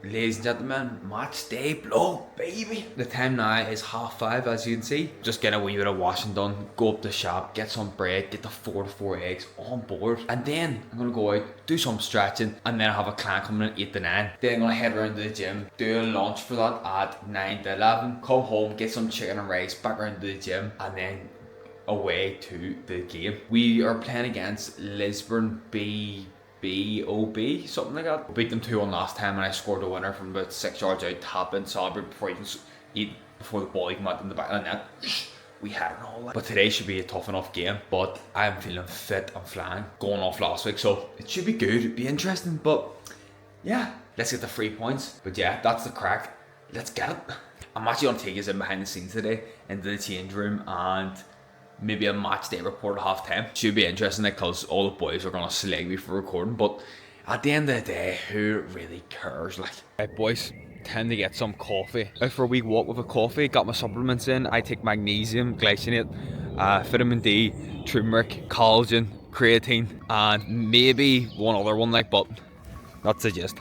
Ladies and gentlemen, match day blow, baby. The time now is 5:30, as you can see. Just get a wee bit of washing done, go up the shop, get some bread, get the 4 to 4 eggs on board. And then I'm gonna go out, do some stretching, and then I have a client coming in at 8 to 9. Then I'm gonna head around to the gym, do a lunch for that at 9 to 11. Come home, get some chicken and rice, back around to the gym, and then away to the game. We are playing against Lisburn BOB, something like that. We beat them 2-1 last time and I scored a winner from about 6 yards out, tap in, celebrate before you can eat, before the ball even went in the back of the net. We had it all. But today should be a tough enough game, but I'm feeling fit and flying, going off last week, so it should be good, it'd be interesting, but yeah, let's get the 3 points. But yeah, that's the crack, let's get it. I'm actually going to take us in behind the scenes today into the change room and maybe a match day report at half time. Should be interesting because all the boys are going to slag me for recording, but at the end of the day, who really cares? Like, right, boys, time to get some coffee. Out for a wee walk with a coffee, got my supplements in. I take magnesium, glycinate, vitamin D, turmeric, collagen, creatine, and maybe one other one, like, but that's the gist.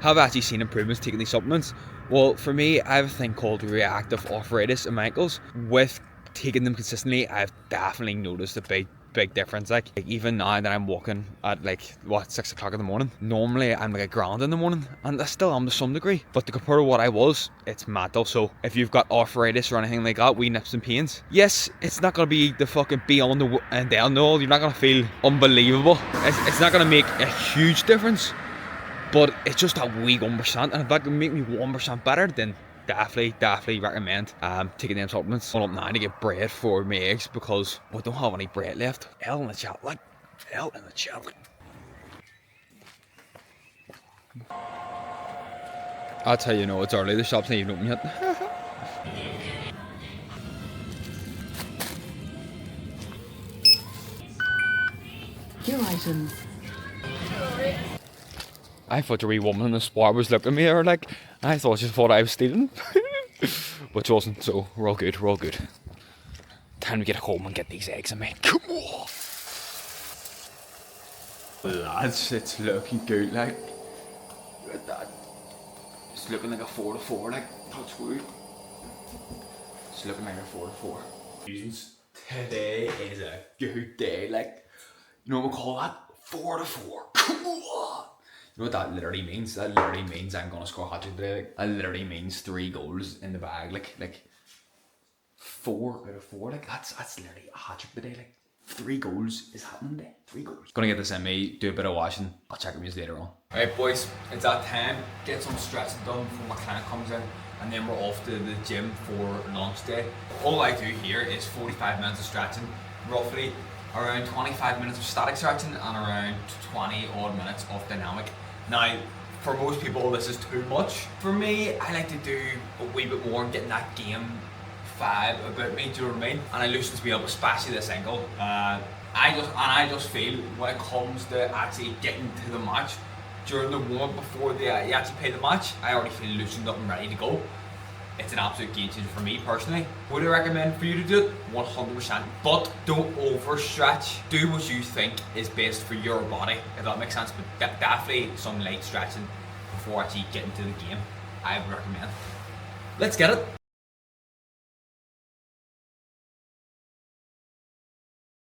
Have actually seen improvements taking these supplements. Well, for me, I have a thing called reactive arthritis in my ankles. With taking them consistently, I've definitely noticed a big difference. Like even now that I'm walking at 6 o'clock in the morning, normally I'm like a grand in the morning, and I still am to some degree, but to compare to what I was, it's mental. So if you've got arthritis or anything like that, wee nips and pains, yes, it's not gonna be the fucking be on the and down all. You're not gonna feel unbelievable. It's not gonna make a huge difference, but it's just a wee 1%, and if that can make me 1% better, then definitely recommend taking them supplements. I'm up now to get bread for my eggs because we don't have any bread left. Hell in the chat, like, hell in the chat. That's how you know it's early, the shop's not even open yet. Your items. I thought the wee woman in the spot was looking at me, or like, I thought she thought I was stealing. Which wasn't, so we're all good. Time to get home and get these eggs in me. Come on! Lads, it's looking good, like, look at that. It's looking like a 4 to 4, like, touch wood. It's looking like a 4 to 4. Today is a good day, like, you know what we call that? 4 to 4. Come on! You know what that literally means? That literally means I'm gonna score a hat-trick today. Like, that literally means 3 goals in the bag. Like 4 out of 4. Like that's literally a hat-trick today. Like 3 goals is happening today. 3 goals. Gonna get this in me, do a bit of washing. I'll check with you later on. Alright boys, it's that time. Get some stretching done before my client comes in, and then we're off to the gym for lunch day. All I do here is 45 minutes of stretching, roughly around 25 minutes of static stretching and around 20 odd minutes of dynamic. Now, for most people this is too much. For me, I like to do a wee bit more and getting that game vibe about me, do you know what I mean? And it loosens me up, especially this ankle. I just feel when it comes to actually getting to the match, during the warm-up before you actually play the match, I already feel loosened up and ready to go. It's an absolute game changer for me personally. Would I recommend for you to do it? 100%. But don't overstretch. Do what you think is best for your body, if that makes sense. But definitely some light stretching before actually getting to the game, I would recommend. Let's get it.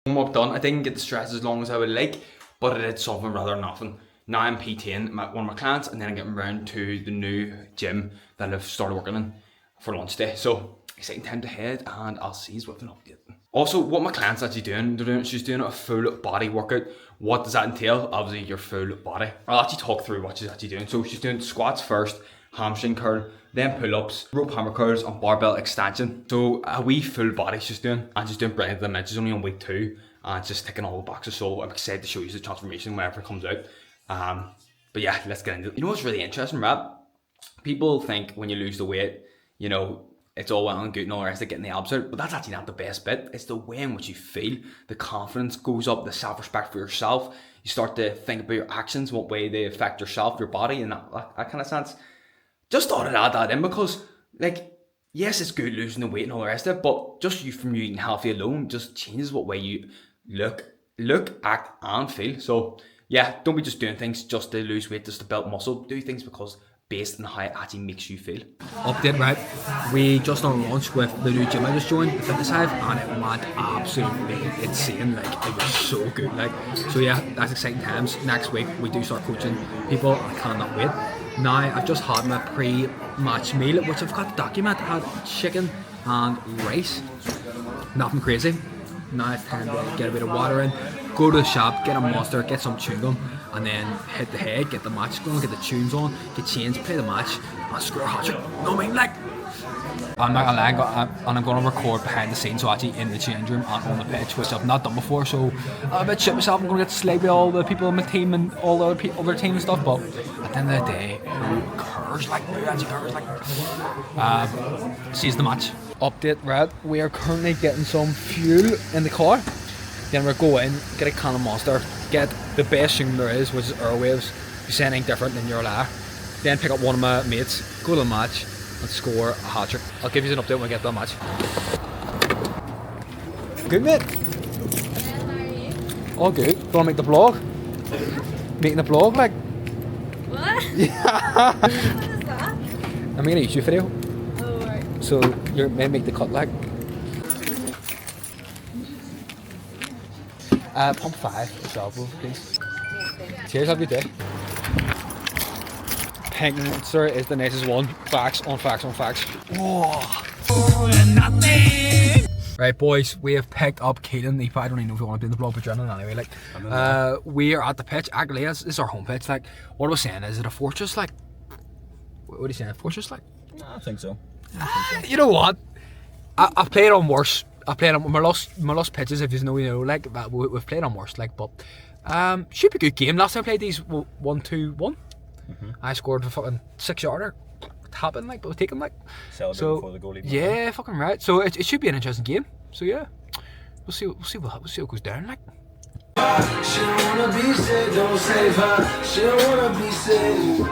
Warm-up done. I didn't get the stretch as long as I would like, but I did something rather than nothing. Now I'm PTing one of my clients, and then I'm getting round to the new gym that I've started working in for lunch day. So exciting time to head, and I'll see you with an update. Also, what my client's actually doing, she's doing a full body workout. What does that entail? Obviously your full body. I'll actually talk through what she's actually doing. So she's doing squats first, hamstring curl, then pull-ups, rope hammer curls, and barbell extension. So a wee full body she's doing, and she's doing brilliant at the minute. She's only on week 2, and just ticking all the boxes. So I'm excited to show you the transformation whenever it comes out. But yeah, let's get into it. You know what's really interesting, Rob? People think when you lose the weight, you know, it's all well and good and all the rest of getting the abs out, but that's actually not the best bit. It's the way in which you feel. The confidence goes up, the self-respect for yourself. You start to think about your actions, what way they affect yourself, your body, and that kind of sense. Just thought I'd add that in because, like, yes, it's good losing the weight and all the rest of it, but just from you eating healthy alone just changes what way you look, act, and feel. So yeah, don't be just doing things just to lose weight, just to build muscle. Do things because based on how it actually makes you feel. Update, right? We just on launch with the new gym I just joined, the Fitness Hive, and it went absolutely insane. Like, it was so good. Like, so yeah, that's exciting times. Next week we do start coaching people. I cannot wait. Now I've just had my pre-match meal, which I've got to document. I had chicken and rice. Nothing crazy. Now it's time to get a bit of water in, go to the shop, get a Monster, get some chewing gum, and then hit the head, get the match going, get the tunes on, get changed, play the match, and score a hat-trick. No, I mean, like, I'm not gonna lie, and I'm gonna record behind the scenes, so actually in the change room and on the pitch, which I've not done before. So I'm a bit shit myself. I'm gonna get to slay with all the people on my team and all the other team and stuff. But at the end of the day, who cares? Like, who actually cares? Like, sees the match. Update, right? We are currently getting some fuel in the car. Then we're going get a can of Monster, get the best thing there is, which is Airwaves. If you say anything different, then you're a liar. Then pick up one of my mates, go to the match, and score a hat-trick. I'll give you an update when we get to the match. Good, mate? Yeah, how are you? All good. Do you want to make the vlog? Making the vlog, like? What? Yeah. What is that? I'm making a YouTube video, Oh, right. so you may make the cut, like. Pump 5, as well, please. Cheers, have a good day. Pink Monster is the nicest one. Facts on facts on facts. Whoa. Right, boys, we have picked up Keelan. I don't even know if we want to do the vlog, but you're in it anyway. Like, we are at the pitch. Actually, this is our home pitch. Like, what I was saying, is it a fortress? Like, what are you saying? A fortress? Like, I think so. you know what? I've played on worse. I played on my lost pitches, if you know, like, but we've played on worse, like, but should be a good game. Last time I played these 1-2-1. I scored a fucking 6-yarder. It happened, like, but we'll take them, like. Celebrate before the goalie. Yeah, fucking right. So it should be an interesting game. So yeah, we'll see what goes down, like. She wanna be saved, don't save her. She wanna be saved.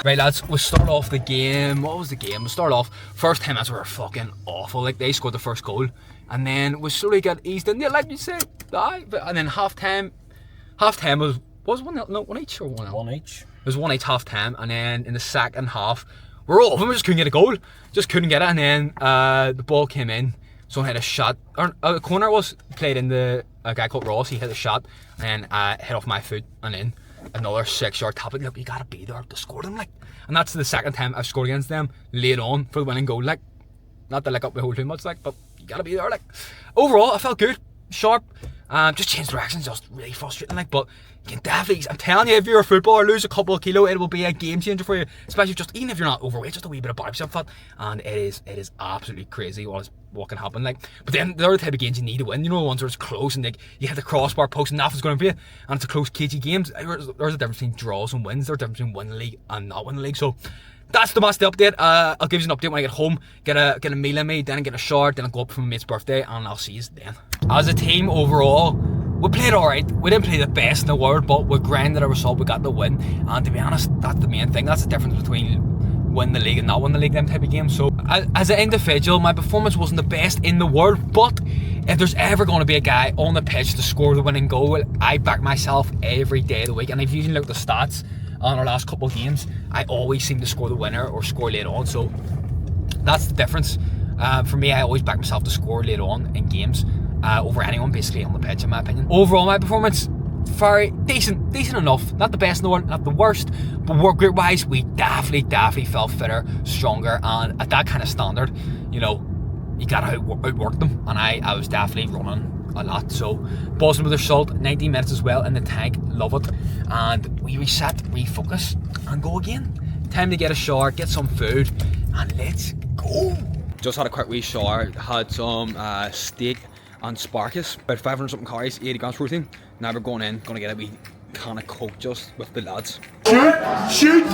Right, lads, we'll start off the game. What was the game? We'll start off. First 10 minutes were fucking awful. Like, they scored the first goal, and then we slowly got eased in. Yeah, like you said, and then half time was 1-0. No, 1 each or 1-0. 1 each. It was 1 each half time, and then in the second half, we're all of them. We just couldn't get a goal. Just couldn't get it, and then the ball came in. Someone hit a shot. Or a corner was played in a guy called Ross. He hit a shot, and hit off my foot, and then another 6-yard tap. Look, you gotta be there to score them, like. And that's the second time I've scored against them late on for the winning goal, like. Not to lick up my whole too much, like, but you gotta be there, like. Overall, I felt good, sharp. Just changed directions, just really frustrating, like. But you can definitely, I'm telling you, if you're a footballer, lose a couple of kilo, it will be a game changer for you. Especially even if you're not overweight, just a wee bit of body fat, and it is absolutely crazy what can happen, like. But then there are the type of games you need to win. You know, the ones where it's close and like you hit the crossbar post and nothing's going to be it, and it's a close, cagey games. There's a difference between draws and wins. There's a difference between winning the league and not winning the league. So that's the match update. I'll give you an update when I get home, get a meal in me, then I get a shower, then I'll go up for my mate's birthday, and I'll see you then. As a team overall, we played alright. We didn't play the best in the world, but we grinded a result, we got the win. And to be honest, that's the main thing. That's the difference between win the league and not win the league, them type of games. So as an individual, my performance wasn't the best in the world, but if there's ever going to be a guy on the pitch to score the winning goal, I back myself every day of the week. And if you even look at the stats on our last couple of games, I always seem to score the winner or score late on. So that's the difference. For me, I always back myself to score late on in games over anyone basically on the pitch, in my opinion. Overall, my performance, very decent enough. Not the best in the world, not the worst, but work rate wise, we definitely felt fitter, stronger, and at that kind of standard, you know, you gotta outwork them, and I was definitely running a lot. So buzzing with the result, 90 minutes as well in the tank, love it, and we reset, refocus, and go again. Time to get a shower, get some food, and let's go. Just had a quick wee shower, had some steak and Sparkus, about 500 something calories, 80 grams protein. Now we're going in, gonna get a wee can of Coke just with the lads. Shoot,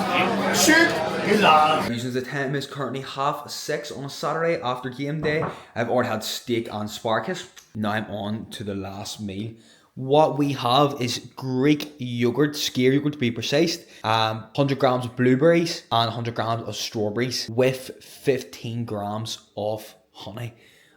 you lad. Using the time is currently 6:30 on a Saturday after game day. I've already had steak and Sparkus. Now I'm on to the last meal. What we have is Greek yogurt, skyr yogurt to be precise, 100 grams of blueberries and 100 grams of strawberries with 15 grams of honey.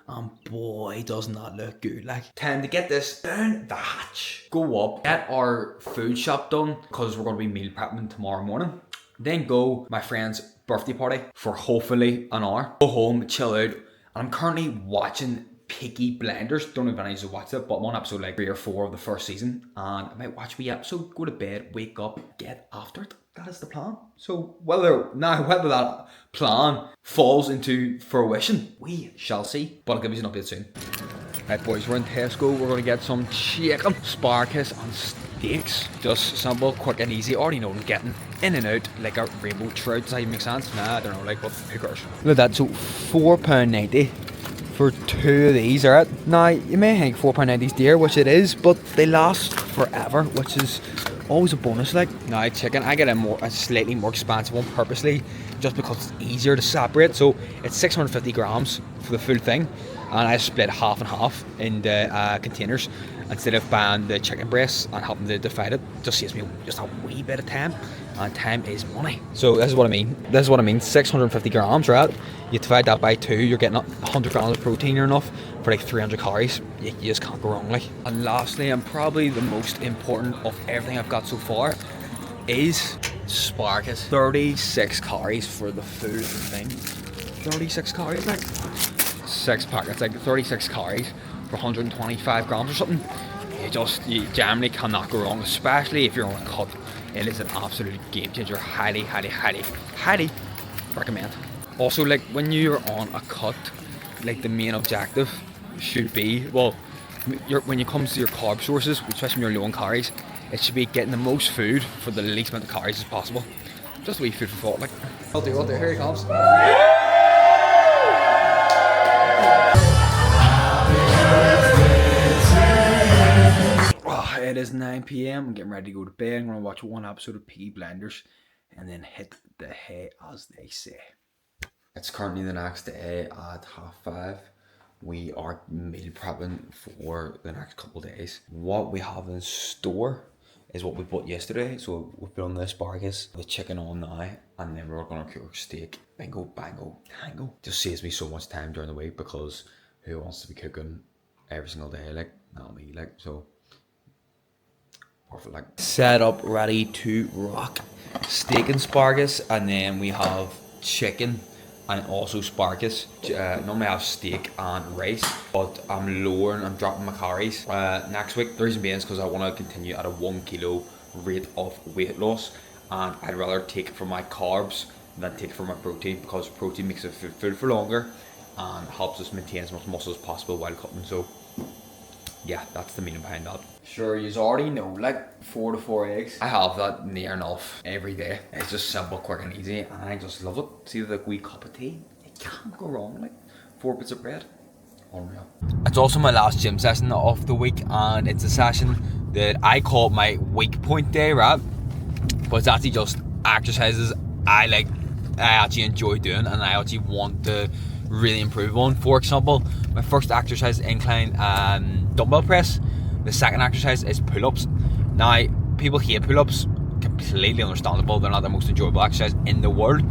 and boy doesn't that look good. Like, time to get this down the hatch, go up, get our food shop done because we're going to be meal prepping tomorrow morning. Then go my friend's birthday party for hopefully an hour. Go home, chill out, and I'm currently watching Peaky Blinders. Don't know if any of you watched it, but I'm on episode like 3 or 4 of the first season, and I might watch the episode, go to bed, wake up, get after it. That is the plan. So whether that plan falls into fruition, we shall see. But I'll give you an update soon. Right boys, we're in Tesco. We're going to get some chicken, sparkus and steaks. Just simple, quick and easy. Already know I'm getting in and out like a rainbow trout. Does that even make sense? Nah, I don't know, like, but who cares? Look at that, so £4.90 for 2 of these, alright? Now, you may think £4.90 is dear, which it is, but they last forever, which is always a bonus. Like, now chicken, I get a slightly more expensive one purposely, just because it's easier to separate. So it's 650 grams for the full thing, and I split half and half in the containers instead of buying the chicken breasts and having to divide it. Just saves me just a wee bit of time, and time is money. So this is what I mean. 650 grams, right? You divide that by 2, you're getting 100 grams of protein or enough for like 300 calories. You just can't go wrong, like. And lastly, and probably the most important of everything I've got so far, is sparkus. 36 calories for the full thing. 36 calories, like 6 packets, like 36 calories for 125 grams or something. You generally cannot go wrong, especially if you're on a cut. It is an absolute game changer. Highly recommend. Also, like, when you're on a cut, like, the main objective should be, well, when it comes to your carb sources, especially when you're low on calories, it should be getting the most food for the least amount of calories as possible. Just a wee food for thought, like. I'll do, here he comes. Oh, it is 9 PM, I'm getting ready to go to bed. I'm going to watch one episode of Peaky Blinders and then hit the hay, as they say. It's currently the next day at 5:30. We are meal prepping for the next couple of days. What we have in store is what we bought yesterday. So we've put on the asparagus, the chicken on now, and then we're gonna cook steak. Bingo, bango, tango. Just saves me so much time during the week, because who wants to be cooking every single day? Like, not me, like, so perfect. Like, set up, ready to rock. Steak and asparagus, and then we have chicken and also sparkus. Normally I have steak and rice, but I'm dropping my calories next week. The reason being is because I want to continue at a 1 kilo rate of weight loss, and I'd rather take it from my carbs than take it from my protein, because protein makes it full for longer and helps us maintain as much muscle as possible while cutting. So yeah, that's the meaning behind that. Sure, you already know, like 4 to 4 eggs. I have that near enough every day. It's just simple, quick and easy, and I just love it. See the wee cup of tea? It can't go wrong, like 4 bits of bread. Unreal. It's also my last gym session of the week, and it's a session that I call my weak point day, right? But it's actually just exercises I actually enjoy doing and I actually want to really improve on. For example, my first exercise is incline dumbbell press. The second exercise is pull-ups. Now, people hate pull-ups, completely understandable. They're not the most enjoyable exercise in the world,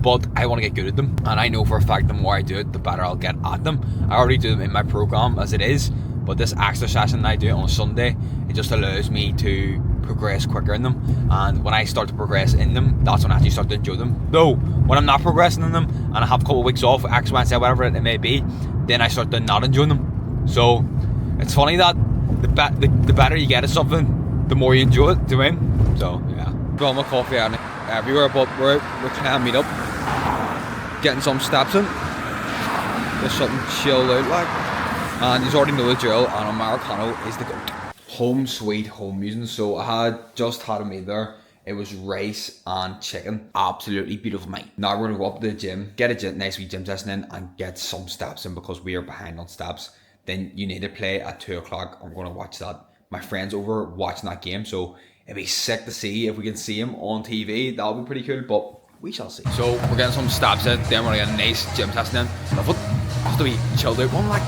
but I want to get good at them, and I know for a fact the more I do it, the better I'll get at them. I already do them in my program as it is, but this exercise that I do on a Sunday, it just allows me to progress quicker in them, and when I start to progress in them, that's when I actually start to enjoy them. Though when I'm not progressing in them and I have a couple of weeks off, X, Y, and Z, whatever it may be, then I start to not enjoy them. So it's funny that the better you get at something, the more you enjoy it. Do you know what I mean? So yeah, well, my coffee out everywhere, but we're trying to meet up, getting some steps in, just something chilled out like. And you already know the drill, and Americano is the goat. Home sweet home music. So I had just had a meal there. It was rice and chicken. Absolutely beautiful, mate. Now we're gonna go up to the gym, get a nice wee gym session in, and get some steps in, because we are behind on steps. Then you need to play at 2 o'clock. I'm gonna watch that. My friend's over watching that game, so it'd be sick to see if we can see him on TV. That'll be pretty cool, but we shall see. So we're getting some steps in, then we're gonna get a nice gym session in. Love it. Have to be chilled out one, like.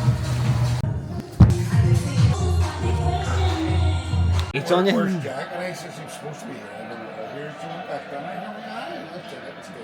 It's on you. Where's Jack? And I said, I'm supposed to be here. And here's Jim back down. I have a guy. Let's go.